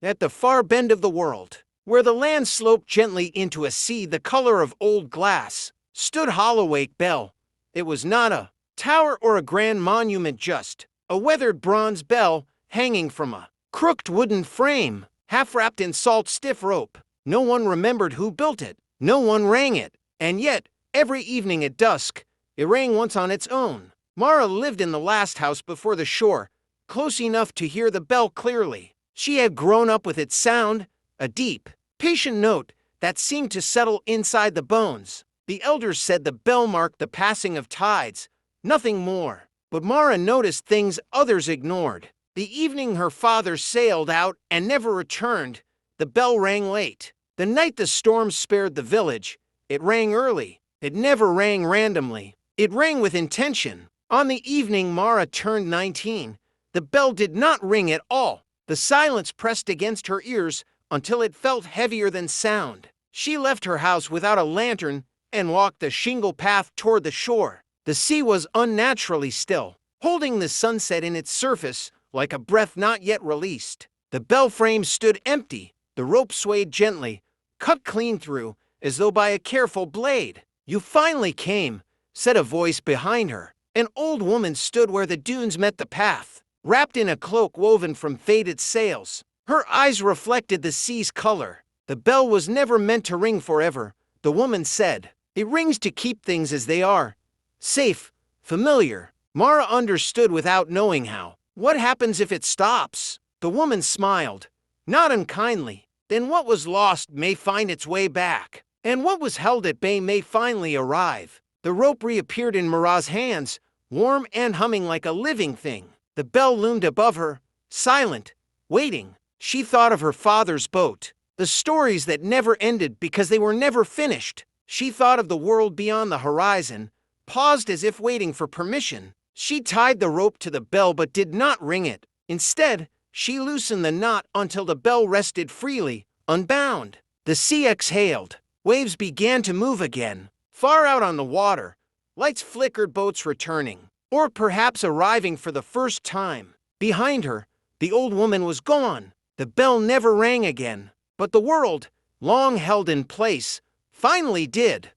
At the far bend of the world, where the land sloped gently into a sea the color of old glass, stood Hollowake Bell. It was not a tower or a grand monument, just a weathered bronze bell hanging from a crooked wooden frame, half wrapped in salt-stiff rope. No one remembered who built it. No one rang it. And yet, every evening at dusk, it rang once on its own. Mara lived in the last house before the shore, close enough to hear the bell clearly. She had grown up with its sound, a deep, patient note that seemed to settle inside the bones. The elders said the bell marked the passing of tides, nothing more. But Mara noticed things others ignored. The evening her father sailed out and never returned, the bell rang late. The night the storm spared the village, it rang early. It never rang randomly. It rang with intention. On the evening Mara turned 19, the bell did not ring at all. The silence pressed against her ears until it felt heavier than sound. She left her house without a lantern and walked the shingle path toward the shore. The sea was unnaturally still, holding the sunset in its surface like a breath not yet released. The bell frame stood empty. The rope swayed gently, cut clean through, as though by a careful blade. "You finally came," said a voice behind her. An old woman stood where the dunes met the path, wrapped in a cloak woven from faded sails. Her eyes reflected the sea's color. "The bell was never meant to ring forever," the woman said. "It rings to keep things as they are. Safe, familiar." Mara understood without knowing how. "What happens if it stops?" The woman smiled, not unkindly. "Then what was lost may find its way back, and what was held at bay may finally arrive." The rope reappeared in Mara's hands, warm and humming like a living thing. The bell loomed above her, silent, waiting. She thought of her father's boat, the stories that never ended because they were never finished. She thought of the world beyond the horizon, paused as if waiting for permission. She tied the rope to the bell but did not ring it. Instead, she loosened the knot until the bell rested freely, unbound. The sea exhaled. Waves began to move again. Far out on the water, lights flickered, boats returning, or perhaps arriving for the first time. Behind her, the old woman was gone. The bell never rang again, but the world, long held in place, finally did.